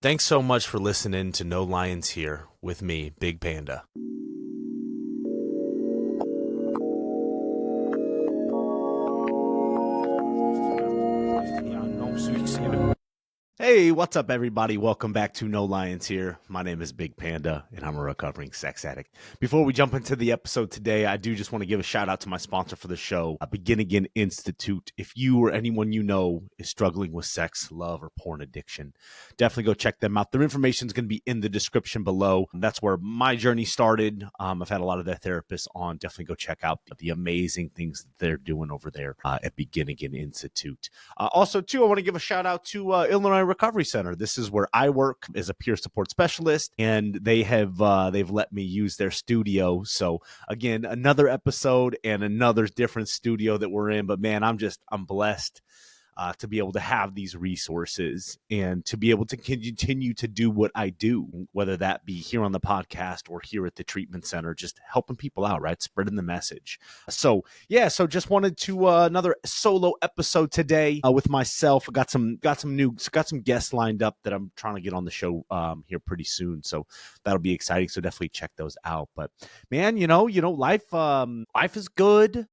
Thanks so much for listening to No Lions Here with me, Big Panda. Hey, what's up, everybody? Welcome back to No Lions Here. My name is Big Panda, and I'm a recovering sex addict. Before we jump into the episode today, I do just want to give a shout out to my sponsor for the show, Begin Again Institute. If you or anyone you know is struggling with sex, love, or porn addiction, definitely go check them out. Their information is going to be in the description below. That's where my journey started. I've had a lot of their therapists on. Definitely go check out the amazing things that they're doing over there at Begin Again Institute. Also, too, I want to give a shout out to Illinois Recovery Center. This is where I work as a peer support specialist, and they've let me use their studio. So again, another episode and another different studio that we're in. But man, I'm blessed to be able to have these resources and to be able to continue to do what I do, whether that be here on the podcast or here at the treatment center, just helping people out, right? Spreading the message. So just wanted to another solo episode today with myself. I got some guests lined up that I'm trying to get on the show here pretty soon. So that'll be exciting. So definitely check those out. But man, life is good.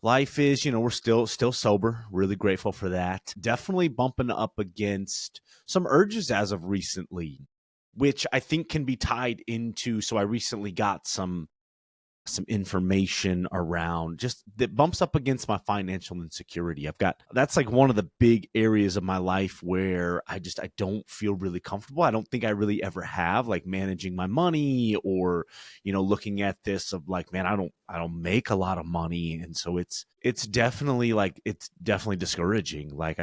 Life is, we're still sober. Really grateful for that. Definitely bumping up against some urges as of recently, which I think can be tied into. So I recently got some information around just that bumps up against my financial insecurity. That's like one of the big areas of my life where I don't feel really comfortable. I don't think I really ever have, like managing my money or, looking at this of like, man, I don't make a lot of money. And so it's definitely discouraging. Like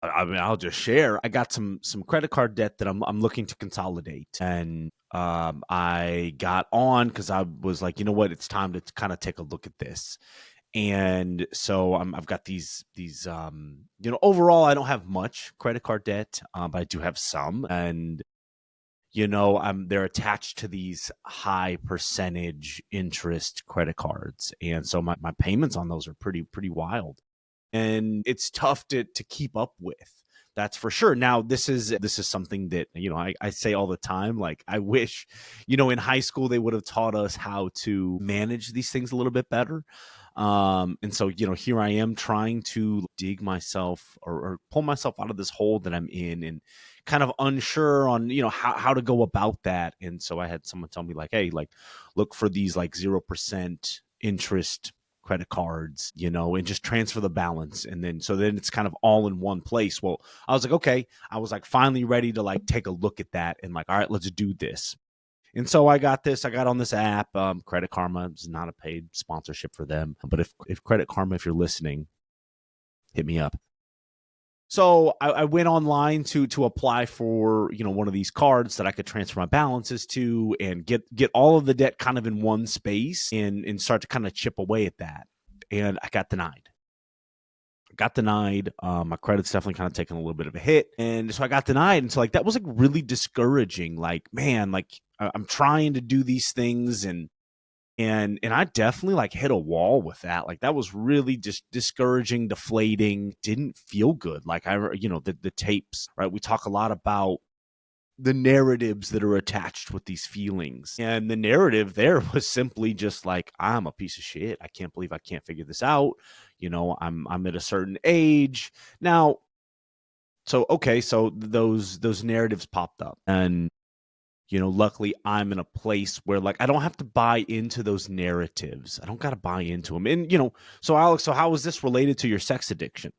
I'll just share. I got some credit card debt that I'm looking to consolidate, and I got on because I was like, you know what, it's time to kind of take a look at this. And so I've got these overall I don't have much credit card debt, but I do have some, and they're attached to these high percentage interest credit cards, and so my payments on those are pretty wild. And it's tough to keep up with. That's for sure. Now, this is something that, I say all the time, like I wish, in high school, they would have taught us how to manage these things a little bit better. And so, here I am trying to dig myself or pull myself out of this hole that I'm in and kind of unsure on, how to go about that. And so I had someone tell me like, hey, like look for these like 0% interest credit cards, and just transfer the balance. And then it's kind of all in one place. Well, I was like, okay, I was like finally ready to like take a look at that and like, all right, let's do this. And so I got on this app, Credit Karma. It's not a paid sponsorship for them, but if Credit Karma, if you're listening, hit me up. So I went online to apply for, one of these cards that I could transfer my balances to and get all of the debt kind of in one space and start to kind of chip away at that. And I got denied. My credit's definitely kind of taking a little bit of a hit. And so I got denied. And so like, that was like really discouraging. Like, man, like I'm trying to do these things and I definitely like hit a wall with that. Like that was really just discouraging, deflating, didn't feel good. Like the tapes, right? We talk a lot about the narratives that are attached with these feelings. And the narrative there was simply just like, I'm a piece of shit. I can't believe I can't figure this out. I'm at a certain age now. So, okay. So those narratives popped up, and luckily I'm in a place where like I don't have to buy into those narratives. I don't got to buy into them. And so Alex, how is this related to your sex addiction?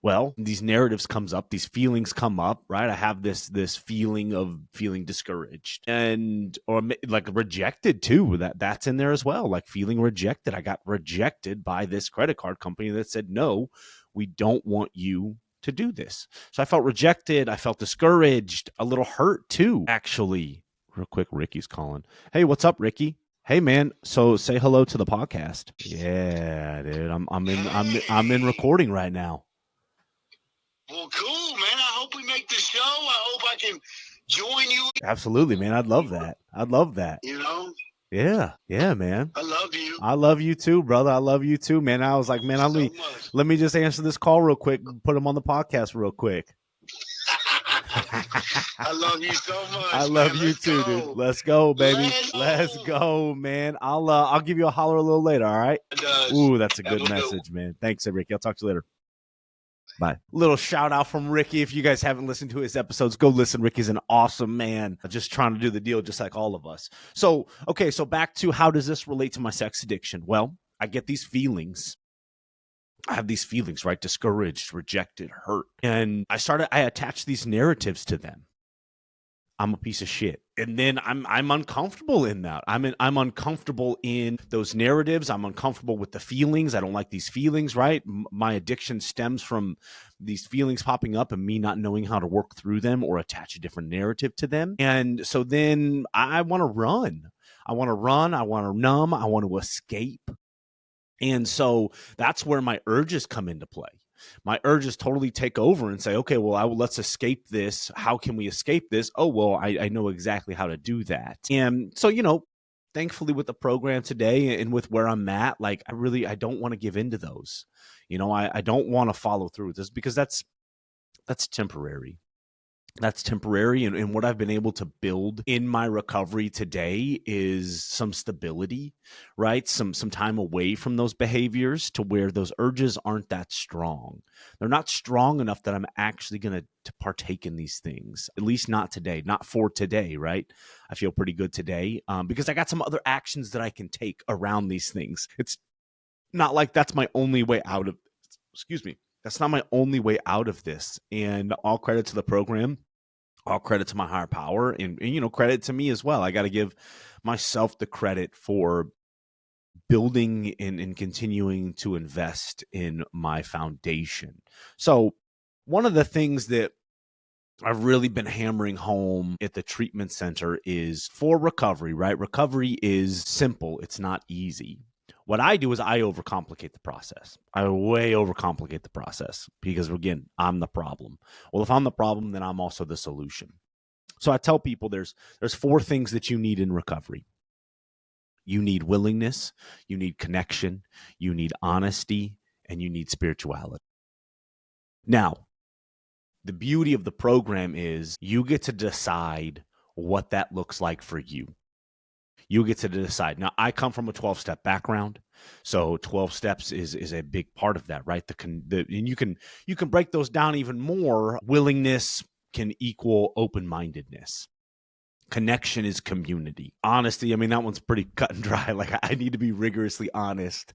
Well, these narratives comes up, these feelings come up, right? I have this feeling of feeling discouraged or like rejected too. That's in there as well. Like feeling rejected. I got rejected by this credit card company that said, no, we don't want you to do this. So I felt rejected. I felt discouraged, a little hurt too, actually. Real quick, Ricky's calling. Hey, what's up, Ricky? Hey man, so say hello to the podcast. Yeah, dude. I'm in recording right now. Well, cool, man. I hope we make the show. I hope I can join you. Absolutely, man. I'd love that. Yeah, man. I love you. I love you too, brother. I love you too, man. I was like, man, let me just answer this call real quick and put him on the podcast real quick. I love you so much, I man. love you Let's too, dude. go. Let's go, baby. Let's Let's go. go, man. I'll give you a holler a little later, all right? It does. Ooh, that's a Have good a good one. message, man. Thanks, Ricky. I'll talk to you later. Bye. Little shout out from Ricky. If you guys haven't listened to his episodes, go listen. Ricky's an awesome man, just trying to do the deal just like all of us. So, okay, so back to how does this relate to my sex addiction? Well, I get these feelings. I have these feelings, right? Discouraged, rejected, hurt. And I attach these narratives to them. I'm a piece of shit. And then I'm uncomfortable in that. I'm uncomfortable in those narratives. I'm uncomfortable with the feelings. I don't like these feelings, right? My addiction stems from these feelings popping up and me not knowing how to work through them or attach a different narrative to them. And so then I want to run. I want to run. I want to numb. I want to escape. And so that's where my urges come into play. My urges totally take over and say, okay, well, let's escape this. How can we escape this? Oh, well, I know exactly how to do that. And so, thankfully with the program today and with where I'm at, like I don't want to give into those. I don't want to follow through with this because that's temporary. That's temporary. And what I've been able to build in my recovery today is some stability, right? Some time away from those behaviors to where those urges aren't that strong. They're not strong enough that I'm actually going to partake in these things, at least not today, not for today, right? I feel pretty good today because I got some other actions that I can take around these things. It's not like that's my only way out of, excuse me. That's not my only way out of this. And all credit to the program, all credit to my higher power, and credit to me as well. I got to give myself the credit for building and continuing to invest in my foundation. So one of the things that I've really been hammering home at the treatment center is for recovery, right? Recovery is simple. It's not easy. What I do is I overcomplicate the process. I way overcomplicate the process because, again, I'm the problem. Well, if I'm the problem, then I'm also the solution. So I tell people there's 4 things that you need in recovery. You need willingness, you need connection, you need honesty, and you need spirituality. Now, the beauty of the program is you get to decide what that looks like for you. You get to decide. Now, I come from a 12-step background, so 12 steps is a big part of that, right? And you can break those down even more. Willingness can equal open-mindedness. Connection is community. Honesty, I mean, that one's pretty cut and dry. Like, I need to be rigorously honest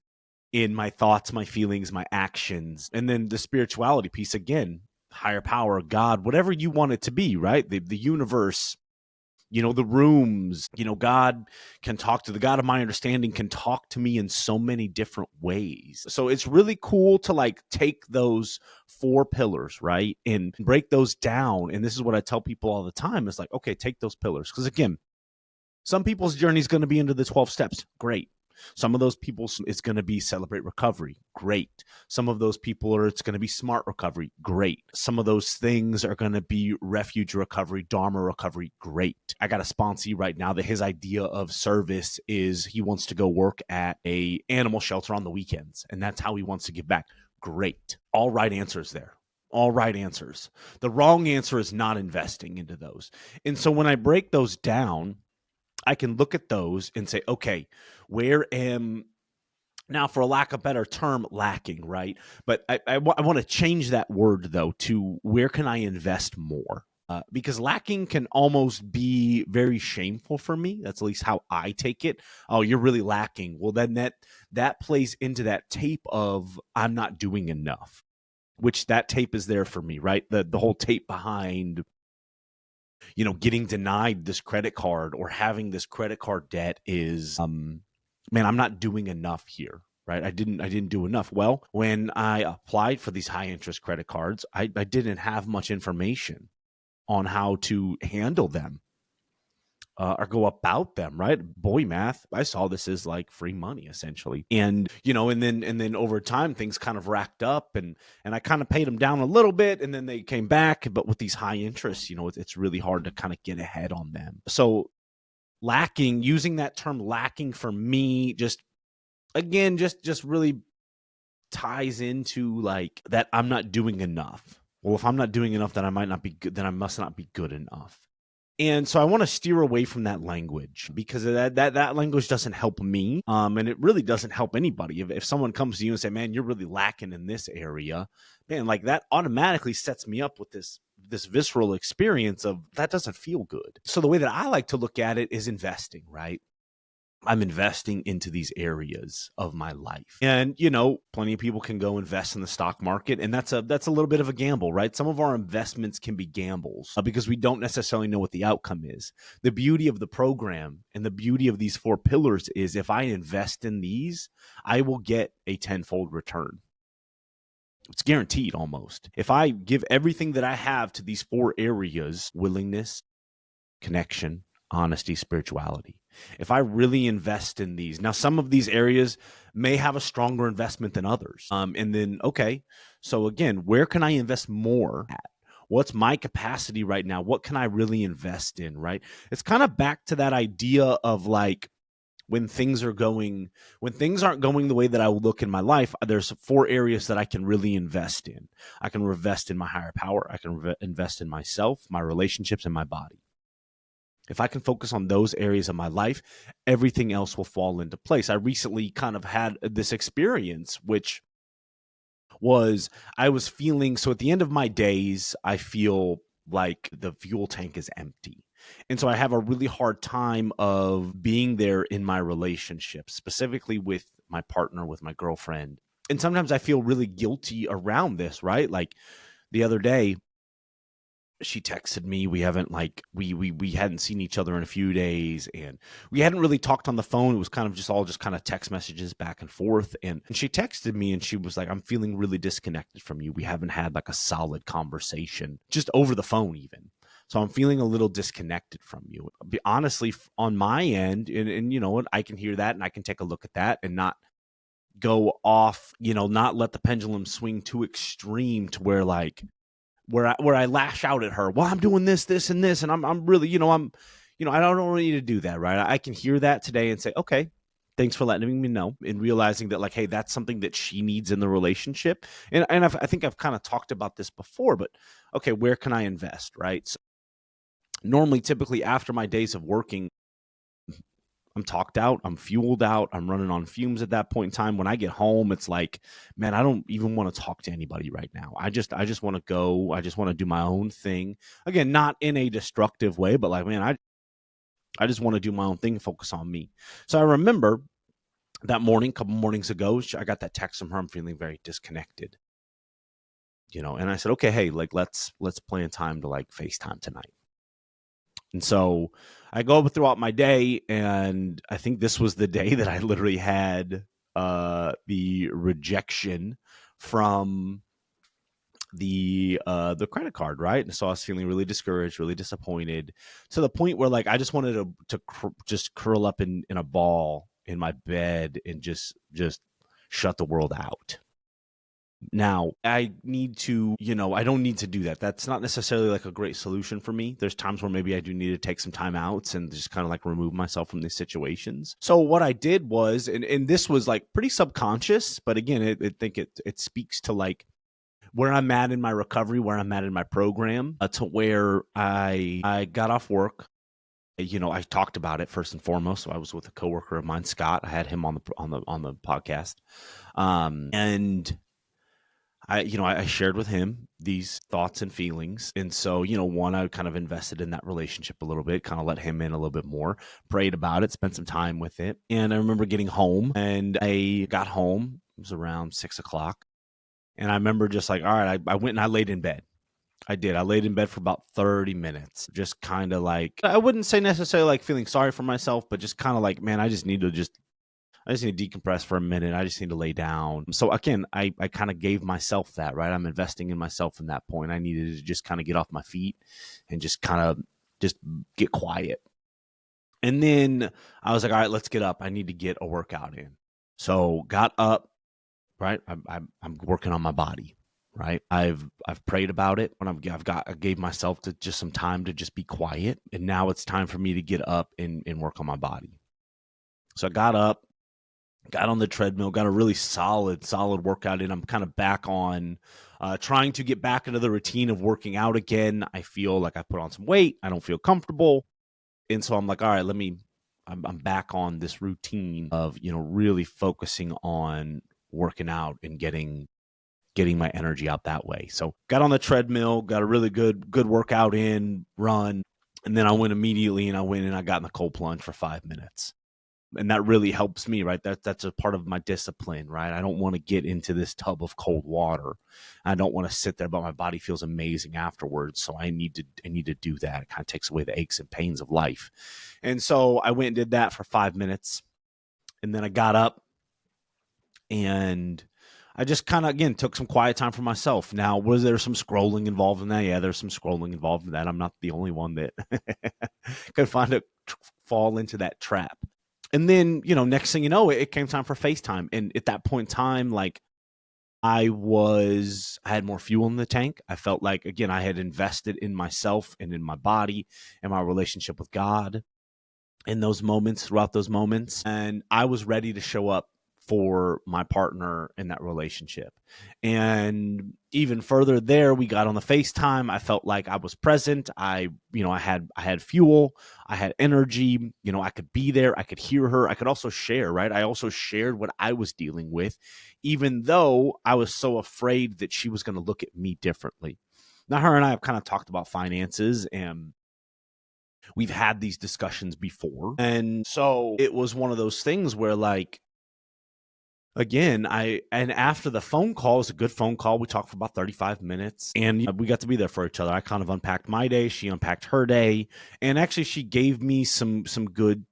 in my thoughts, my feelings, my actions. And then the spirituality piece, again, higher power, God, whatever you want it to be, right? The universe, the rooms, God can talk to the God of my understanding can talk to me in so many different ways. So it's really cool to like take those 4 pillars, right? And break those down. And this is what I tell people all the time. It's like, okay, take those pillars. Because again, some people's journey is going to be into the 12 steps. Great. Some of those people, it's going to be celebrate recovery. Great. Some of those people it's going to be smart recovery. Great. Some of those things are going to be refuge recovery, Dharma recovery. Great. I got a sponsee right now that his idea of service is he wants to go work at a animal shelter on the weekends. And that's how he wants to give back. Great. All right answers there. All right answers. The wrong answer is not investing into those. And so when I break those down, I can look at those and say, okay, where am now, for a lack of a better term, lacking, right? But I want to change that word, though, to where can I invest more? Because lacking can almost be very shameful for me. That's at least how I take it. Oh, you're really lacking. Well, then that plays into that tape of I'm not doing enough, which that tape is there for me, right? The whole tape behind getting denied this credit card or having this credit card debt is, man, I'm not doing enough here, right? I didn't do enough. Well, when I applied for these high interest credit cards, I didn't have much information on how to handle them or go about them, right? Boy, math, I saw this as like free money essentially. And, and then over time things kind of racked up and I kind of paid them down a little bit and then they came back. But with these high interests, it's really hard to kind of get ahead on them. So using that term lacking for me, just again, just really ties into like that I'm not doing enough. Well, if I'm not doing enough, then I might not be good, then I must not be good enough. And so I want to steer away from that language because that language doesn't help me. And it really doesn't help anybody. If someone comes to you and say, man, you're really lacking in this area, man, like that automatically sets me up with this visceral experience of that doesn't feel good. So the way that I like to look at it is investing, right? I'm investing into these areas of my life. And, plenty of people can go invest in the stock market. And that's a little bit of a gamble, right? Some of our investments can be gambles because we don't necessarily know what the outcome is. The beauty of the program and the beauty of these 4 pillars is if I invest in these, I will get a tenfold return. It's guaranteed almost. If I give everything that I have to these 4 areas, willingness, connection, honesty, spirituality. If I really invest in these, now some of these areas may have a stronger investment than others. And then, okay, so again, where can I invest more at? What's my capacity right now? What can I really invest in, right? It's kind of back to that idea of like, when things aren't going the way that I would look in my life, there's 4 areas that I can really invest in. I can invest in my higher power. I can invest in myself, my relationships, and my body. If I can focus on those areas of my life, everything else will fall into place. I recently kind of had this experience, which was I was feeling, so at the end of my days, I feel like the fuel tank is empty. And so I have a really hard time of being there in my relationship, specifically with my partner, with my girlfriend. And sometimes I feel really guilty around this, right? Like the other day, she texted me. We haven't we hadn't seen each other in a few days, and we hadn't really talked on the phone. It was kind of just kind of text messages back and forth. And she texted me and she was like, I'm feeling really disconnected from you. We haven't had like a solid conversation just over the phone even. So I'm feeling a little disconnected from you. Honestly, on my end, and you know what, I can hear that and I can take a look at that and not go off, not let the pendulum swing too extreme to where like where I lash out at her. Well, I'm doing this, and this, and I'm really, I don't need to do that, right? I can hear that today and say, okay, thanks for letting me know, and realizing that like, hey, that's something that she needs in the relationship. And I think I've kind of talked about this before, but okay, where can I invest, right? So normally, typically after my days of working, I'm talked out, I'm fueled out, I'm running on fumes at that point in time. When I get home, it's like, man, I don't even want to talk to anybody right now. I just want to go, I just want to do my own thing. Again, not in a destructive way, but like, man, I just want to do my own thing and focus on me. So I remember that morning, a couple mornings ago, I got that text from her. I'm feeling very disconnected. And I said, okay, hey, like let's plan time to like FaceTime tonight. And so I go throughout my day, and I think this was the day that I literally had the rejection from the credit card, right? And so I was feeling really discouraged, really disappointed, to the point where like I just wanted to just curl up in a ball in my bed and just shut the world out. Now, I need to, I don't need to do that. That's not necessarily like a great solution for me. There's times where maybe I do need to take some time out and just kind of like remove myself from these situations. So what I did was, and this was like pretty subconscious, but again, I think it speaks to like where I'm at in my recovery, where I'm at in my program, to where I got off work. I talked about it first and foremost. So I was with a coworker of mine, Scott. I had him on the podcast, and I shared with him these thoughts and feelings. And so, one, I kind of invested in that relationship a little bit, kind of let him in a little bit more, prayed about it, spent some time with it. And I remember getting home, and I got home. It was around 6:00. And I remember just like, all right, I went and I laid in bed. I did. I laid in bed for about 30 minutes, just kind of like, I wouldn't say necessarily like feeling sorry for myself, but just kind of like, man, I just need to decompress for a minute. I just need to lay down. So again, I kind of gave myself that, right? I'm investing in myself in that point. I needed to just kind of get off my feet and just kind of just get quiet. And then I was like, all right, let's get up. I need to get a workout in. So got up, right? I'm working on my body, right? I've prayed about it, and I gave myself to just some time to just be quiet. And now it's time for me to get up and work on my body. So I got up, got on the treadmill, got a really solid workout in. I'm kind of back on trying to get back into the routine of working out again. I feel like I put on some weight. I don't feel comfortable. And so I'm like, all right, I'm back on this routine of, really focusing on working out and getting my energy out that way. So got on the treadmill, got a really good workout in, run. And then I went immediately and I got in the cold plunge for 5 minutes. And that really helps me, right? That's a part of my discipline, right? I don't want to get into this tub of cold water. I don't want to sit there, but my body feels amazing afterwards. So I need to do that. It kind of takes away the aches and pains of life. And so I went and did that for 5 minutes. And then I got up and I just kind of, again, took some quiet time for myself. Now, was there some scrolling involved in that? Yeah, there's some scrolling involved in that. I'm not the only one that could fall into that trap. And then, next thing you know, it came time for FaceTime. And at that point in time, like I had more fuel in the tank. I felt like, again, I had invested in myself and in my body and my relationship with God throughout those moments. And I was ready to show up for my partner in that relationship. And even further there, we got on the FaceTime. I felt like I was present. I had fuel, I had energy, I could be there, I could hear her. I could also share, right? I also shared what I was dealing with, even though I was so afraid that she was going to look at me differently. Now, her and I have kind of talked about finances, and we've had these discussions before. And so it was one of those things where, like, again, and after the phone call, it was a good phone call. We talked for about 35 minutes and we got to be there for each other. I kind of unpacked my day. She unpacked her day. And actually she gave me some good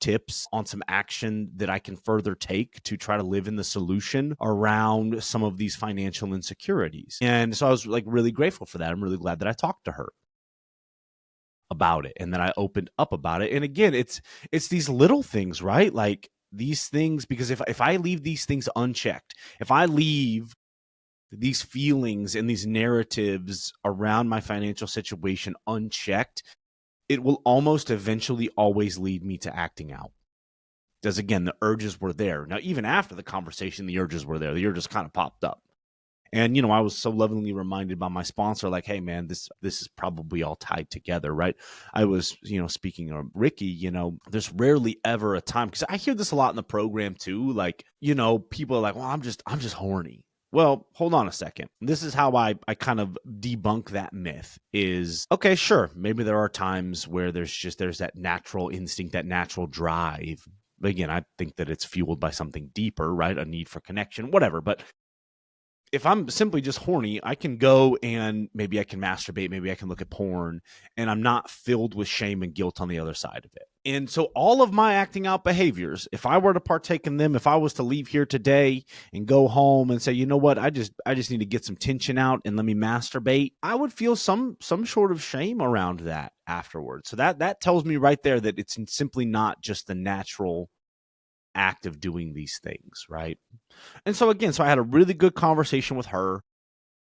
tips on some action that I can further take to try to live in the solution around some of these financial insecurities. And so I was like really grateful for that. I'm really glad that I talked to her about it and that I opened up about it. And again, it's these little things, right? Like these things, because if I leave these things unchecked, if I leave these feelings and these narratives around my financial situation unchecked, it will almost eventually always lead me to acting out. Because again, the urges were there. Now, even after the conversation, the urges were there. The urges kind of popped up. And, I was so lovingly reminded by my sponsor, like, hey, man, this is probably all tied together, right? I was, speaking of Ricky, there's rarely ever a time, because I hear this a lot in the program too. Like, people are like, well, I'm just horny. Well, hold on a second. This is how I kind of debunk that myth is, okay, sure. Maybe there are times where there's that natural instinct, that natural drive. But again, I think that it's fueled by something deeper, right? A need for connection, whatever. But if I'm simply just horny, I can go and maybe I can masturbate, maybe I can look at porn, and I'm not filled with shame and guilt on the other side of it. And so all of my acting out behaviors, if I were to partake in them, if I was to leave here today and go home and say, you know what, I just need to get some tension out and let me masturbate, I would feel some sort of shame around that afterwards. So that tells me right there that it's simply not just the natural act of doing these things, right? And so again, I had a really good conversation with her,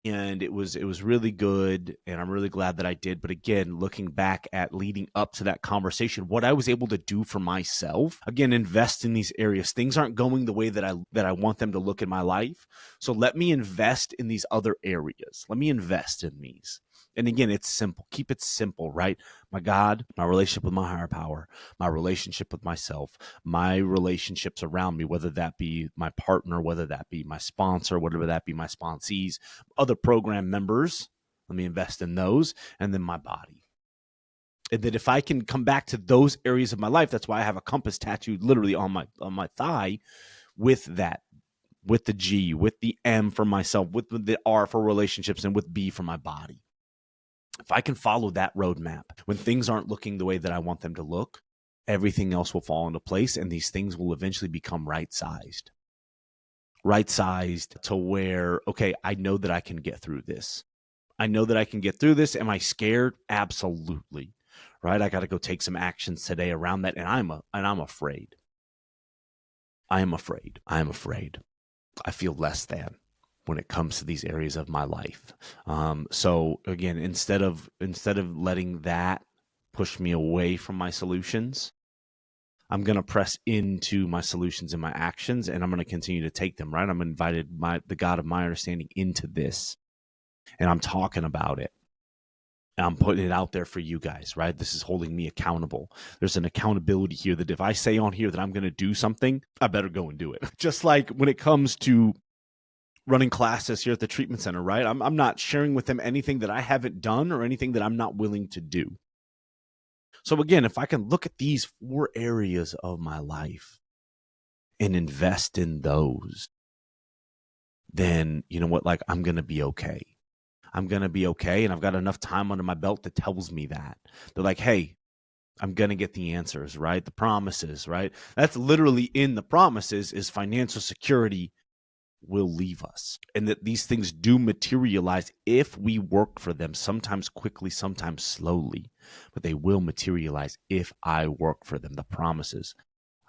and it was really good, and I'm really glad that I did. But again, looking back at leading up to that conversation, what I was able to do for myself, again, invest in these areas. Things aren't going the way that I want them to look in my life. So let me invest in these other areas. Let me invest in these. And again, it's simple. Keep it simple, right? My God, my relationship with my higher power, my relationship with myself, my relationships around me, whether that be my partner, whether that be my sponsor, whatever that be my sponsees, other program members. Let me invest in those. And then my body. And that if I can come back to those areas of my life, that's why I have a compass tattooed literally on my thigh with that, with the G, with the M for myself, with the R for relationships, and with B for my body. If I can follow that roadmap, when things aren't looking the way that I want them to look, everything else will fall into place, and these things will eventually become right-sized to where, okay, I know that I can get through this. I know that I can get through this. Am I scared? Absolutely. Right? I got to go take some actions today around that, and I'm afraid. I am afraid. I feel less than when it comes to these areas of my life. So again, instead of letting that push me away from my solutions, I'm going to press into my solutions and my actions, and I'm going to continue to take them, right? I'm invited the God of my understanding into this. and I'm talking about it. And I'm putting it out there for you guys, right? This is holding me accountable. There's an accountability here that if I say on here that I'm going to do something, I better go and do it. Just like when it comes to running classes here at the treatment center, right? I'm not sharing with them anything that I haven't done or anything that I'm not willing to do. So again, if I can look at these 4 areas of my life and invest in those, then you know what? Like, I'm going to be okay. I'm going to be okay. And I've got enough time under my belt that tells me that. They're like, hey, I'm going to get the answers, right? The promises, right? That's literally in the promises is financial security will leave us. And that these things do materialize if we work for them, sometimes quickly, sometimes slowly, but they will materialize if I work for them. The promises.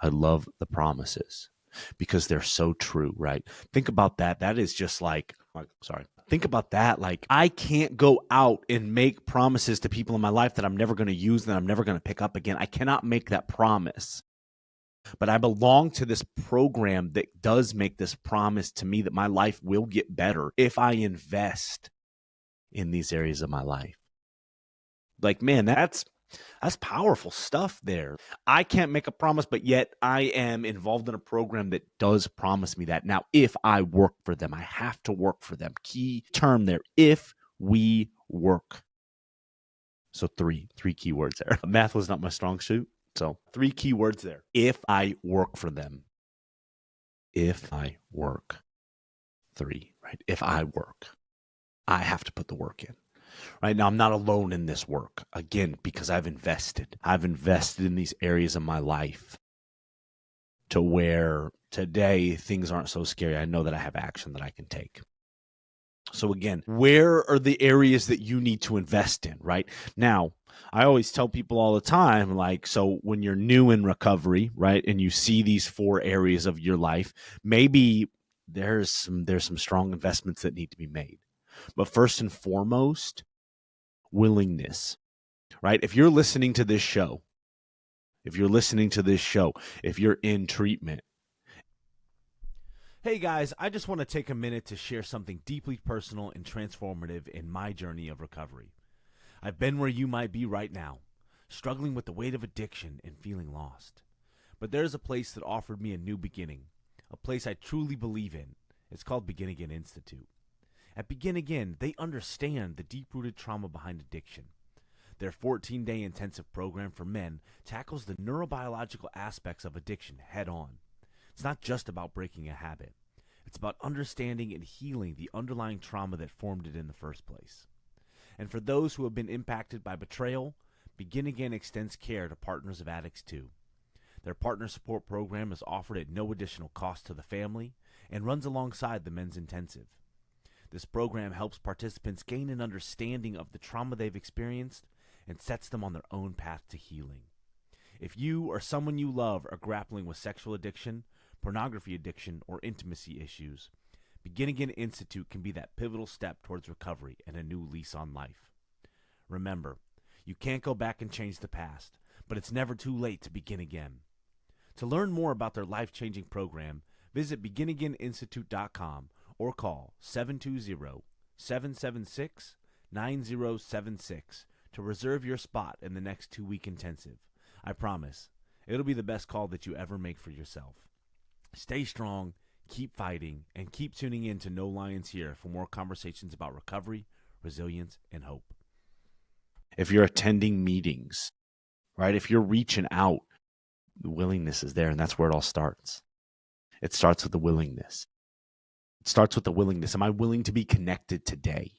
I love the promises because they're so true, right? Think about that. That is just like, sorry. Think about that. Like, I can't go out and make promises to people in my life that I'm never going to use, that I'm never going to pick up again. I cannot make that promise. But I belong to this program that does make this promise to me that my life will get better if I invest in these areas of my life. Like, man, that's powerful stuff there. I can't make a promise, but yet I am involved in a program that does promise me that. Now, if I work for them, I have to work for them. Key term there, if we work. So three key words there. Math was not my strong suit. So 3 key words there. If I work for them. If I work. 3, right? If I work. I have to put the work in. Right now, I'm not alone in this work. Again, because I've invested. I've invested in these areas of my life to where today things aren't so scary. I know that I have action that I can take. So again, where are the areas that you need to invest in, right? Now, I always tell people all the time, like, so when you're new in recovery, right, and you see these 4 areas of your life, maybe there's some strong investments that need to be made. But first and foremost, willingness, right? If you're listening to this show, if you're in treatment, hey guys, I just want to take a minute to share something deeply personal and transformative in my journey of recovery. I've been where you might be right now, struggling with the weight of addiction and feeling lost. But there's a place that offered me a new beginning, a place I truly believe in. It's called Begin Again Institute. At Begin Again, they understand the deep-rooted trauma behind addiction. Their 14-day intensive program for men tackles the neurobiological aspects of addiction head-on. It's not just about breaking a habit. It's about understanding and healing the underlying trauma that formed it in the first place. And for those who have been impacted by betrayal, Begin Again extends care to partners of addicts too. Their partner support program is offered at no additional cost to the family and runs alongside the men's intensive. This program helps participants gain an understanding of the trauma they've experienced and sets them on their own path to healing. If you or someone you love are grappling with sexual addiction, pornography addiction, or intimacy issues, Begin Again Institute can be that pivotal step towards recovery and a new lease on life. Remember, you can't go back and change the past, but it's never too late to begin again. To learn more about their life-changing program, visit beginagaininstitute.com or call 720-776-9076 to reserve your spot in the next 2-week intensive. I promise, it'll be the best call that you ever make for yourself. Stay strong, keep fighting, and keep tuning in to No Lions Here for more conversations about recovery, resilience, and hope. If you're attending meetings, right, if you're reaching out, the willingness is there, and that's where it all starts. It starts with the willingness. Am I willing to be connected today?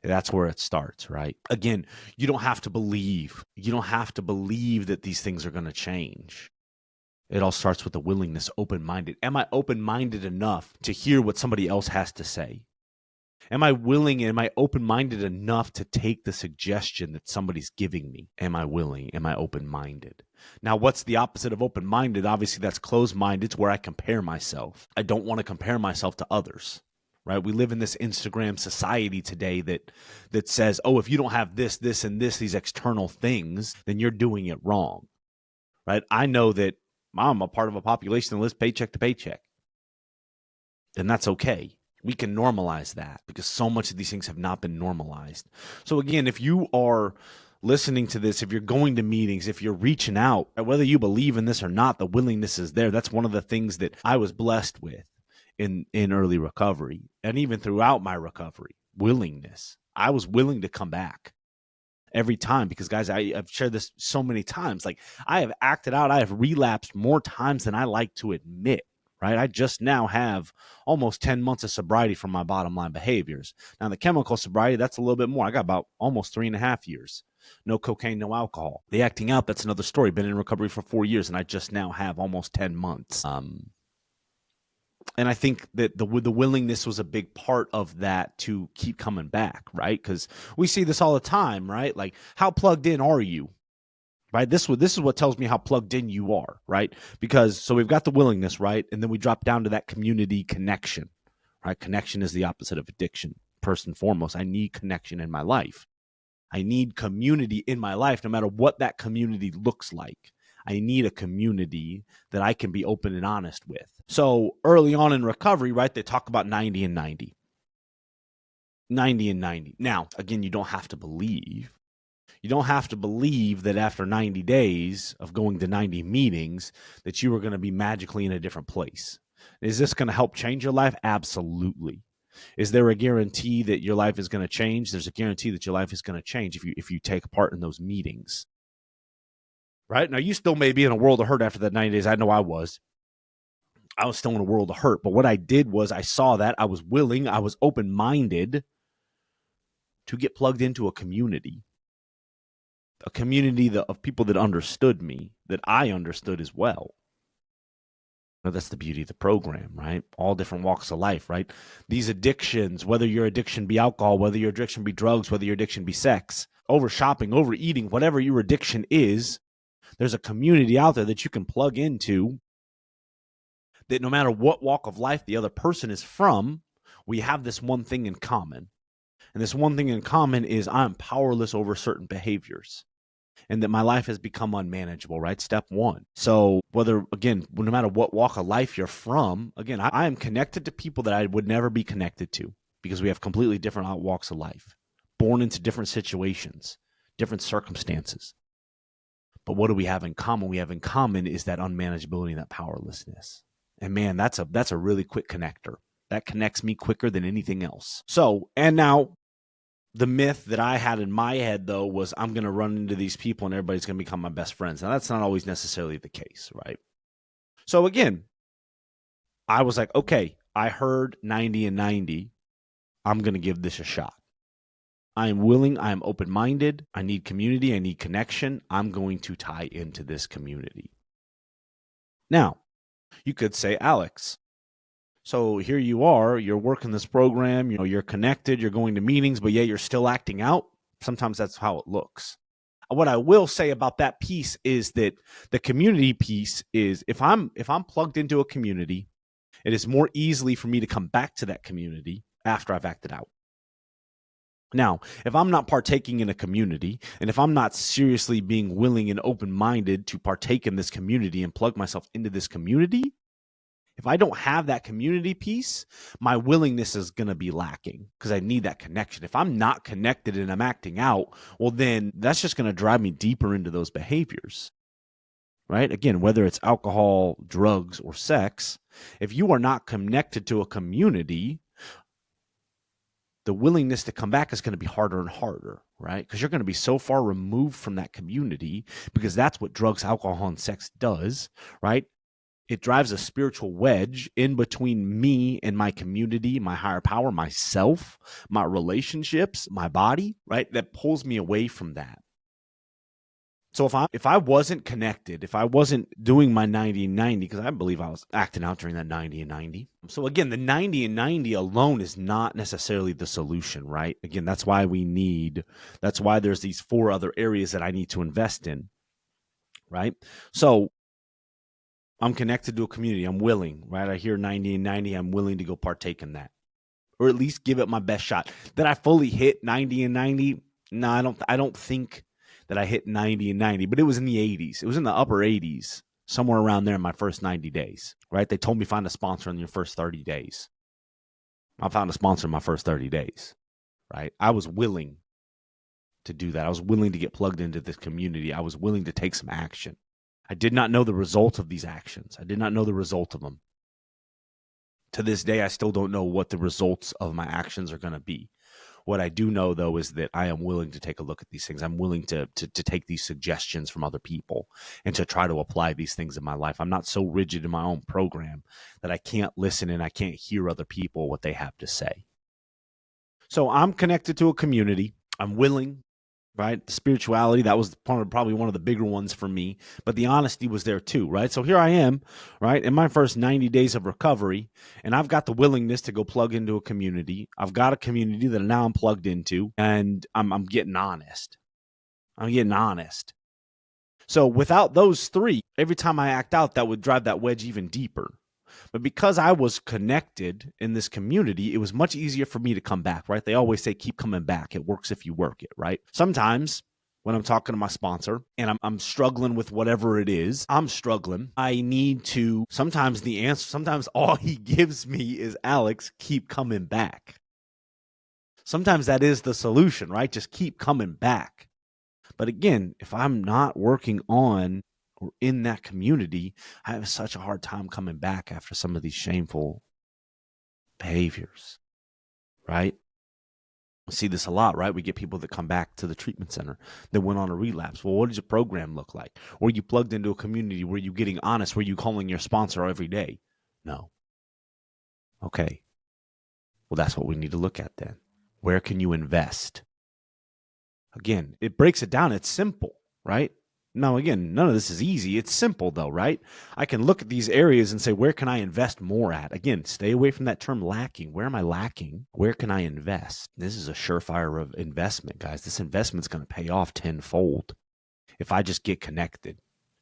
That's where it starts, right? Again, you don't have to believe. You don't have to believe that these things are going to change. It all starts with the willingness, open-minded. Am I open-minded enough to hear what somebody else has to say? Am I willing, am I open-minded enough to take the suggestion that somebody's giving me? Am I willing? Am I open-minded? Now, what's the opposite of open-minded? Obviously, that's closed-minded. It's where I compare myself. I don't want to compare myself to others, right? We live in this Instagram society today that says, oh, if you don't have this, this, and this, these external things, then you're doing it wrong, right? I know that I'm a part of a population that lives paycheck to paycheck, and that's okay. We can normalize that because so much of these things have not been normalized. So again, if you are listening to this, if you're going to meetings, if you're reaching out, whether you believe in this or not, the willingness is there. That's one of the things that I was blessed with in early recovery and even throughout my recovery. Willingness. I was willing to come back every time because, guys, I've shared this so many times. Like, I have acted out, I have relapsed more times than I like to admit. Right? I just now have almost 10 months of sobriety from my bottom line behaviors. Now, the chemical sobriety, that's a little bit more. I got about almost 3.5 years. No cocaine, no alcohol. The acting out, that's another story. Been in recovery for 4 years, and I just now have almost 10 months. And I think that the willingness was a big part of that to keep coming back, right? Because we see this all the time, right? Like, how plugged in are you? Right. This is what tells me how plugged in you are. Right. Because so we've got the willingness, right? And then we drop down to that community connection. Right. Connection is the opposite of addiction. First and foremost, I need connection in my life. I need community in my life, no matter what that community looks like. I need a community that I can be open and honest with. So early on in recovery, right, they talk about 90 and 90. 90 and 90. Now, again, you don't have to believe. You don't have to believe that after 90 days of going to 90 meetings that you are going to be magically in a different place. Is this going to help change your life? Absolutely. Is there a guarantee that your life is going to change? There's a guarantee that your life is going to change if you take part in those meetings. Right? Now, you still may be in a world of hurt after that 90 days. I know I was. I was still in a world of hurt. But what I did was I saw that. I was willing. I was open-minded to get plugged into a community of people that understood me, that I understood as well. Now, that's the beauty of the program, right? All different walks of life, right? These addictions, whether your addiction be alcohol, whether your addiction be drugs, whether your addiction be sex, over shopping, overeating, whatever your addiction is, there's a community out there that you can plug into that no matter what walk of life the other person is from, we have this one thing in common. And this one thing in common is I'm powerless over certain behaviors and that my life has become unmanageable, right? Step one. So whether, again, no matter what walk of life you're from, again, I am connected to people that I would never be connected to because we have completely different walks of life, born into different situations, different circumstances. But what do we have in common? We have in common is that unmanageability and that powerlessness. And man, that's a really quick connector. That connects me quicker than anything else. So, and now the myth that I had in my head, though, was I'm going to run into these people and everybody's going to become my best friends. Now, that's not always necessarily the case, right? So, again, I was like, okay, I heard 90 and 90. I'm going to give this a shot. I am willing. I am open-minded. I need community. I need connection. I'm going to tie into this community. Now, you could say, Alex, so here you are, you're working this program, you're connected, you're going to meetings, but yet you're still acting out. Sometimes that's how it looks. What I will say about that piece is that the community piece is if I'm plugged into a community, it is more easily for me to come back to that community after I've acted out. Now, if I'm not partaking in a community, and if I'm not seriously being willing and open-minded to partake in this community and plug myself into this community, if I don't have that community piece, my willingness is going to be lacking because I need that connection. If I'm not connected and I'm acting out, well, then that's just going to drive me deeper into those behaviors, right? Again, whether it's alcohol, drugs, or sex, if you are not connected to a community, the willingness to come back is going to be harder and harder, right? Because you're going to be so far removed from that community because that's what drugs, alcohol, and sex does, right? It drives a spiritual wedge in between me and my community, my higher power, myself, my relationships, my body, right? That pulls me away from that. So if I wasn't connected, if I wasn't doing my 90 and 90, because I believe I was acting out during that 90 and 90. So again, the 90 and 90 alone is not necessarily the solution, right? Again, that's why there's these 4 other areas that I need to invest in, right? So I'm connected to a community. I'm willing, right? I hear 90 and 90. I'm willing to go partake in that, or at least give it my best shot. Did I fully hit 90 and 90? No, I don't think that I hit 90 and 90, but it was in the 80s. It was in the upper 80s, somewhere around there in my first 90 days, right? They told me find a sponsor in your first 30 days. I found a sponsor in my first 30 days, right? I was willing to do that. I was willing to get plugged into this community. I was willing to take some action. I did not know the result of these actions. I did not know the result of them. To this day, I still don't know what the results of my actions are going to be. What I do know, though, is that I am willing to take a look at these things. I'm willing to take these suggestions from other people and to try to apply these things in my life. I'm not so rigid in my own program that I can't listen and I can't hear other people, what they have to say. So I'm connected to a community. I'm willing, right? The spirituality, that was probably one of the bigger ones for me, but the honesty was there too, right? So here I am, right, in my first 90 days of recovery, and I've got the willingness to go plug into a community. I've got a community that now I'm plugged into, and I'm getting honest. I'm getting honest. So without those three, every time I act out, that would drive that wedge even deeper. But because I was connected in this community, it was much easier for me to come back, right? They always say, keep coming back. It works if you work it, right? Sometimes when I'm talking to my sponsor and I'm struggling with whatever it is, I'm struggling. I need to, sometimes the answer, sometimes all he gives me is, Alex, keep coming back. Sometimes that is the solution, right? Just keep coming back. But again, if I'm not working on or in that community, I have such a hard time coming back after some of these shameful behaviors, right? We see this a lot, right? We get people that come back to the treatment center that went on a relapse. Well, what does your program look like? Were you plugged into a community? Were you getting honest? Were you calling your sponsor every day? No. Okay. Well, that's what we need to look at then. Where can you invest? Again, it breaks it down. It's simple, right? Now, again, none of this is easy. It's simple, though, right? I can look at these areas and say, where can I invest more at? Again, stay away from that term lacking. Where am I lacking? Where can I invest? This is a surefire of investment, guys. This investment's going to pay off tenfold if I just get connected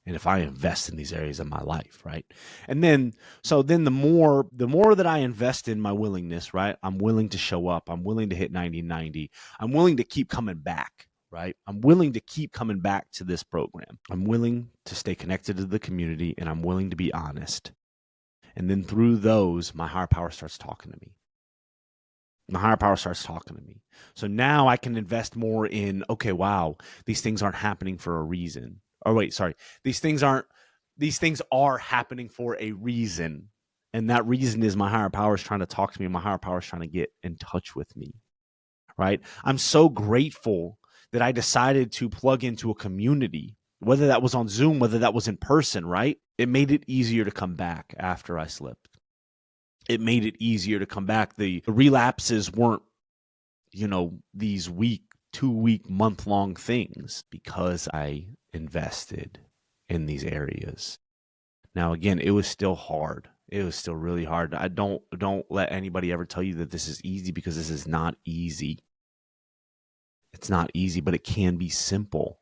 and if I invest in these areas of my life, right? And then, so then the more that I invest in my willingness, right? I'm willing to show up. I'm willing to hit 90-90. I'm willing to keep coming back, right? I'm willing to keep coming back to this program. I'm willing to stay connected to the community, and I'm willing to be honest. And then through those, my higher power starts talking to me. My higher power starts talking to me. So now I can invest more in, okay, wow, these things aren't happening for a reason. Or wait, sorry. These things are happening for a reason. And that reason is my higher power is trying to talk to me. My higher power is trying to get in touch with me, right? I'm so grateful that I decided to plug into a community, whether that was on Zoom, whether that was in person, right? It made it easier to come back after I slipped. It made it easier to come back. The relapses weren't, these 2-week, month-long things because I invested in these areas. Now, again, it was still hard. It was still really hard. I don't let anybody ever tell you that this is easy, because this is not easy. It's not easy, but it can be simple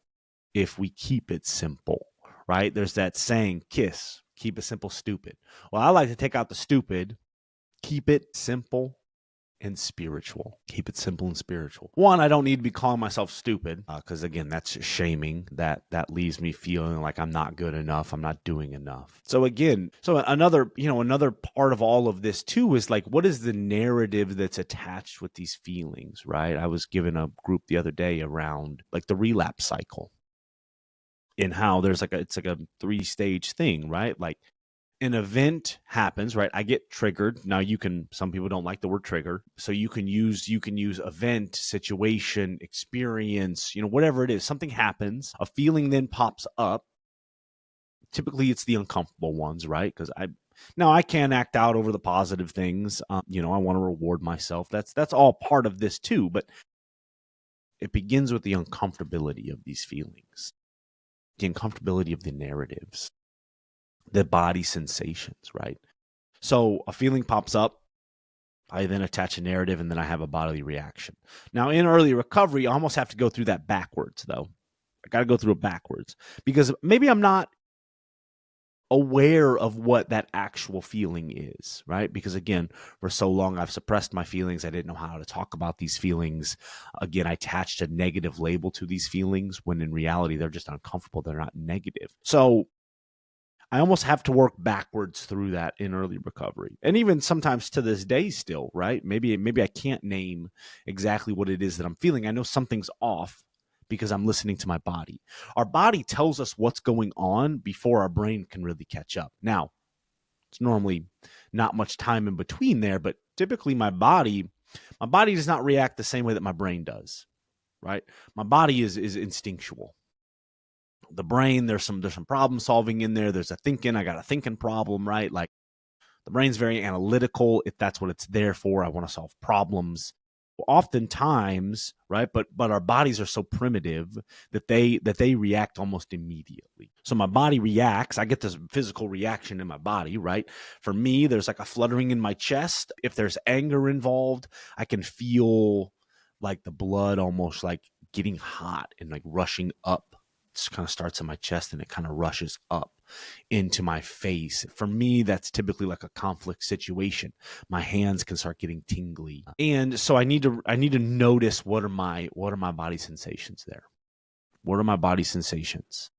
if we keep it simple, right? There's that saying, KISS, keep it simple, stupid. Well, I like to take out the stupid, keep it simple and spiritual. Keep it simple and spiritual. One, I don't need to be calling myself stupid, because again, that's shaming. That leaves me feeling like I'm not good enough. I'm not doing enough. So again, another part of all of this too is like, what is the narrative that's attached with these feelings, right? I was given a group the other day around like the relapse cycle, and how there's it's like a 3-stage thing, right? Like, an event happens, right? I get triggered. Now some people don't like the word trigger. So you can use event, situation, experience, whatever it is. Something happens, a feeling then pops up. Typically it's the uncomfortable ones, right? Because I can act out over the positive things. I want to reward myself. That's all part of this too. But it begins with the uncomfortability of these feelings, the uncomfortability of the narratives, the body sensations, right? So a feeling pops up, I then attach a narrative, and then I have a bodily reaction. Now, in early recovery, I almost have to go through that backwards, though. I got to go through it backwards, because maybe I'm not aware of what that actual feeling is, right? Because again, for so long, I've suppressed my feelings. I didn't know how to talk about these feelings. Again, I attached a negative label to these feelings when in reality, they're just uncomfortable. They're not negative. So I almost have to work backwards through that in early recovery. And even sometimes to this day still, right? Maybe I can't name exactly what it is that I'm feeling. I know something's off because I'm listening to my body. Our body tells us what's going on before our brain can really catch up. Now, it's normally not much time in between there, but typically my body does not react the same way that my brain does, right? My body is instinctual. The brain, there's some problem solving in there. There's I got a thinking problem, right? Like the brain's very analytical. If that's what it's there for, I want to solve problems. Oftentimes, right? But our bodies are so primitive that they react almost immediately. So my body reacts. I get this physical reaction in my body, right? For me, there's like a fluttering in my chest. If there's anger involved, I can feel like the blood almost like getting hot and like rushing up. It kind of starts in my chest and it kind of rushes up into my face. For me, that's typically like a conflict situation. My hands can start getting tingly. And so I need to notice what are my body sensations there? What are my body sensations?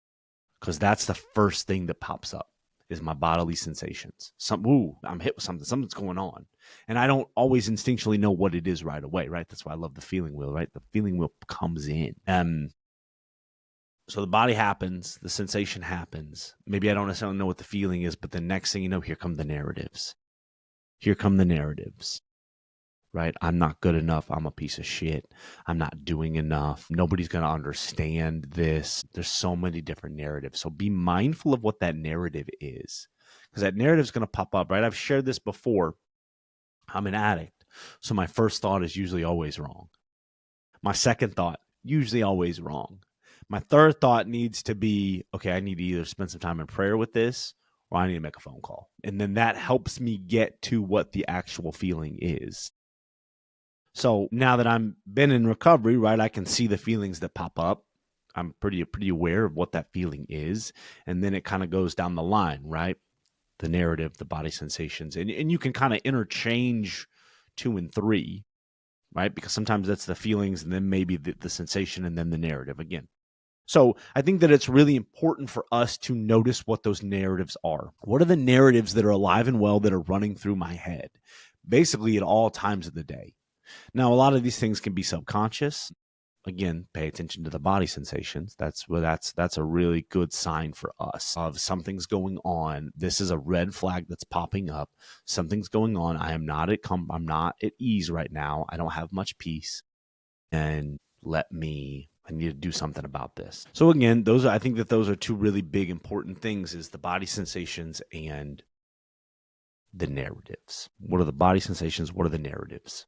Because that's the first thing that pops up is my bodily sensations. I'm hit with something. Something's going on. And I don't always instinctually know what it is right away, right? That's why I love the feeling wheel, right? The feeling wheel comes in. So the body happens, the sensation happens. Maybe I don't necessarily know what the feeling is, but the next thing you know, here come the narratives. Here come the narratives, right? I'm not good enough. I'm a piece of shit. I'm not doing enough. Nobody's going to understand this. There's so many different narratives. So be mindful of what that narrative is, because that narrative is going to pop up, right? I've shared this before. I'm an addict. So my first thought is usually always wrong. My second thought, usually always wrong. My third thought needs to be, okay, I need to either spend some time in prayer with this or I need to make a phone call. And then that helps me get to what the actual feeling is. So now that I'm been in recovery, right, I can see the feelings that pop up. I'm pretty aware of what that feeling is. And then it kind of goes down the line, right? The narrative, the body sensations. And you can kind of interchange 2 and 3, right? Because sometimes that's the feelings and then maybe the sensation and then the narrative again. So I think that it's really important for us to notice what those narratives are. What are the narratives that are alive and well that are running through my head, basically at all times of the day? Now, a lot of these things can be subconscious. Again, pay attention to the body sensations. That's a really good sign for us of something's going on. This is a red flag that's popping up. Something's going on. I'm not at ease right now. I don't have much peace. And I need to do something about this. So again, I think that those are 2 really big important things is the body sensations and the narratives. What are the body sensations? What are the narratives?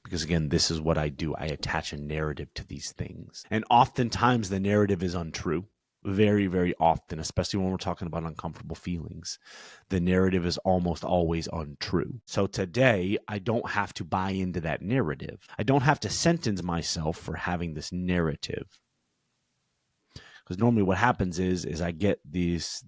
Because again, this is what I do. I attach a narrative to these things. And oftentimes the narrative is untrue. Very, very often, especially when we're talking about uncomfortable feelings, the narrative is almost always untrue. So today, I don't have to buy into that narrative. I don't have to sentence myself for having this narrative. Because normally what happens is I get this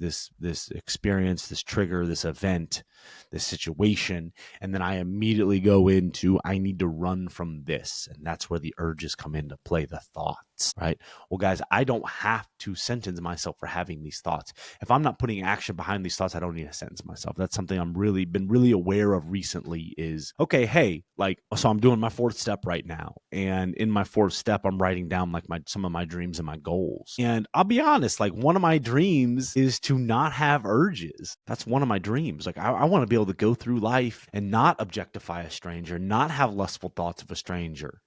experience, this trigger, this event, this situation, and then I immediately go into I need to run from this. And that's where the urges come into play, the thoughts, right? Well, guys, I don't have to sentence myself for having these thoughts. If I'm not putting action behind these thoughts, I don't need to sentence myself. That's something I'm been really aware of recently is, okay, hey, like, so I'm doing my 4th step right now. And in my 4th step, I'm writing down like some of my dreams and my goals. And I'll be honest, like one of my dreams is to not have urges. That's one of my dreams. Like I want to be able to go through life and not objectify a stranger, not have lustful thoughts of a stranger,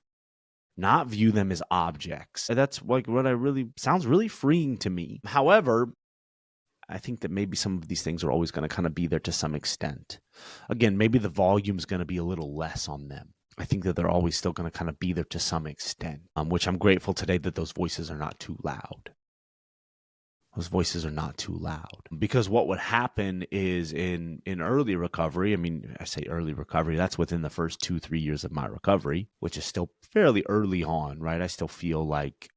not view them as objects. That's like what sounds really freeing to me. However, I think that maybe some of these things are always going to kind of be there to some extent. Again, maybe the volume is going to be a little less on them. I think that they're always still going to kind of be there to some extent, which I'm grateful today that those voices are not too loud. Those voices are not too loud. Because what would happen is in early recovery, I mean, I say early recovery, that's within the first 2-3 years of my recovery, which is still fairly early on, right? I still feel like,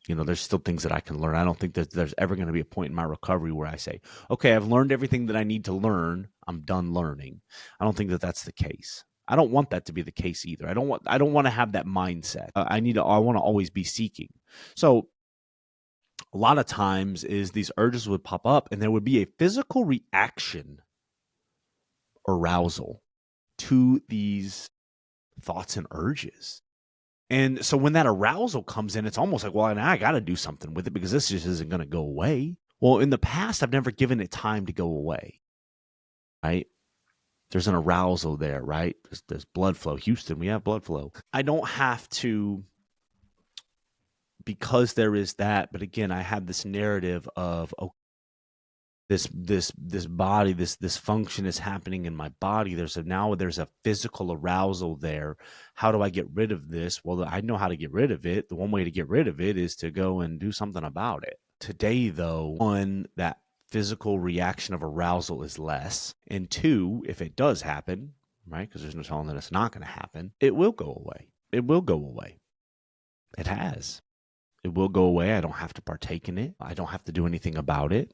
there's still things that I can learn. I don't think that there's ever going to be a point in my recovery where I say, okay, I've learned everything that I need to learn. I'm done learning. I don't think that that's the case. I don't want that to be the case either. I don't want to have that mindset. I want to always be seeking. So a lot of times is these urges would pop up and there would be a physical reaction, arousal to these thoughts and urges. And so when that arousal comes in, it's almost like, well, now I got to do something with it because this just isn't going to go away. Well, in the past, I've never given it time to go away, right? There's an arousal there, right? There's blood flow. Houston, we have blood flow. I don't have to, because there is that. But again, I have this narrative of, oh, this body, this function is happening in my body. There's a physical arousal there. How do I get rid of this? Well, I know how to get rid of it. The one way to get rid of it is to go and do something about it. Today, though, one, that physical reaction of arousal is less. And two, if it does happen, right, because there's no telling that it's not going to happen, it will go away. It will go away. It has. It will go away. I don't have to partake in it. I don't have to do anything about it.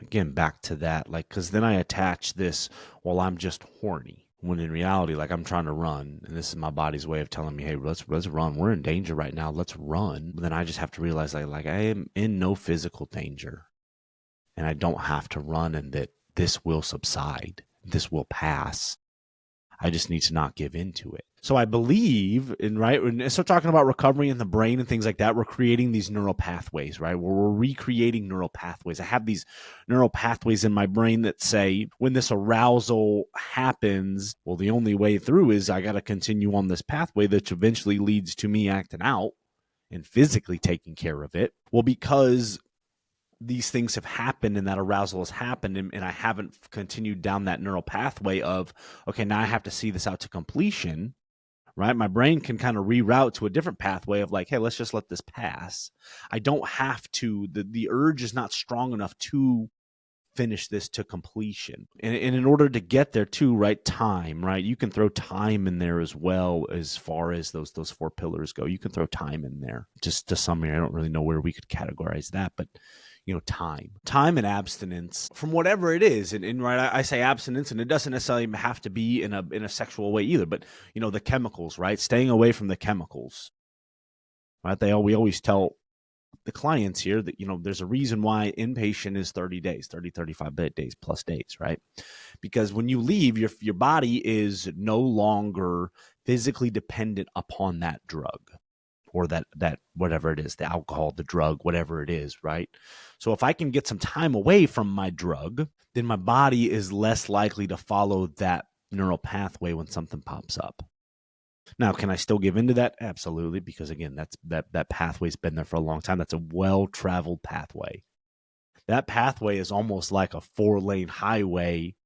Again, back to that, like, because then I attach this, well, I'm just horny. When in reality, like, I'm trying to run, and this is my body's way of telling me, hey, let's run. We're in danger right now. Let's run. But then I just have to realize, like I am in no physical danger, and I don't have to run, and that this will subside. This will pass. I just need to not give into it. So I believe when I start talking about recovery in the brain and things like that, we're creating these neural pathways, right? We're recreating neural pathways. I have these neural pathways in my brain that say when this arousal happens, well, the only way through is I got to continue on this pathway that eventually leads to me acting out and physically taking care of it. Well, because these things have happened and that arousal has happened and I haven't continued down that neural pathway of, okay, now I have to see this out to completion, right? My brain can kind of reroute to a different pathway of like, hey, let's just let this pass. I don't have to, the urge is not strong enough to finish this to completion. And in order to get there too, right, time, right? You can throw time in there as well as far as those four pillars go. You can throw time in there. Just to some degree, I don't really know where we could categorize that, but time and abstinence from whatever it is. And right, I say abstinence, and it doesn't necessarily have to be in a sexual way either, but the chemicals, right? Staying away from the chemicals, right? We always tell the clients here that, there's a reason why inpatient is 30 days, 35 days plus days, right? Because when you leave, your body is no longer physically dependent upon that drug. Or that whatever it is, the alcohol, the drug, whatever it is, right? So if I can get some time away from my drug, then my body is less likely to follow that neural pathway when something pops up. Now, can I still give into that? Absolutely, because again, that pathway's been there for a long time. That's a well-traveled pathway. That pathway is almost like a 4-lane highway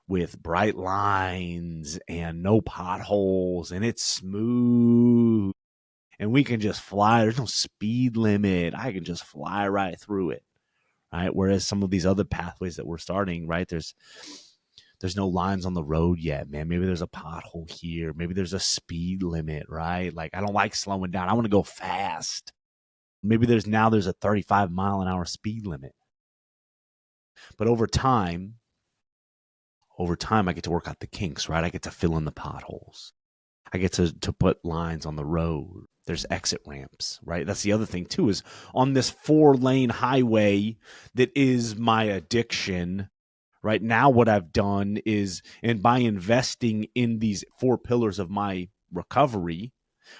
with bright lines and no potholes, and it's smooth. And we can just fly. There's no speed limit. I can just fly right through it, right? Whereas some of these other pathways that we're starting, right, there's no lines on the road yet, man. Maybe there's a pothole here. Maybe there's a speed limit, right? Like, I don't like slowing down. I want to go fast. Maybe there's a 35-mile-an-hour speed limit. But over time, I get to work out the kinks, right? I get to fill in the potholes. I get to put lines on the road. There's exit ramps, right? That's the other thing too, is on this 4-lane highway that is my addiction, right? Now what I've done is, and by investing in these 4 pillars of my recovery,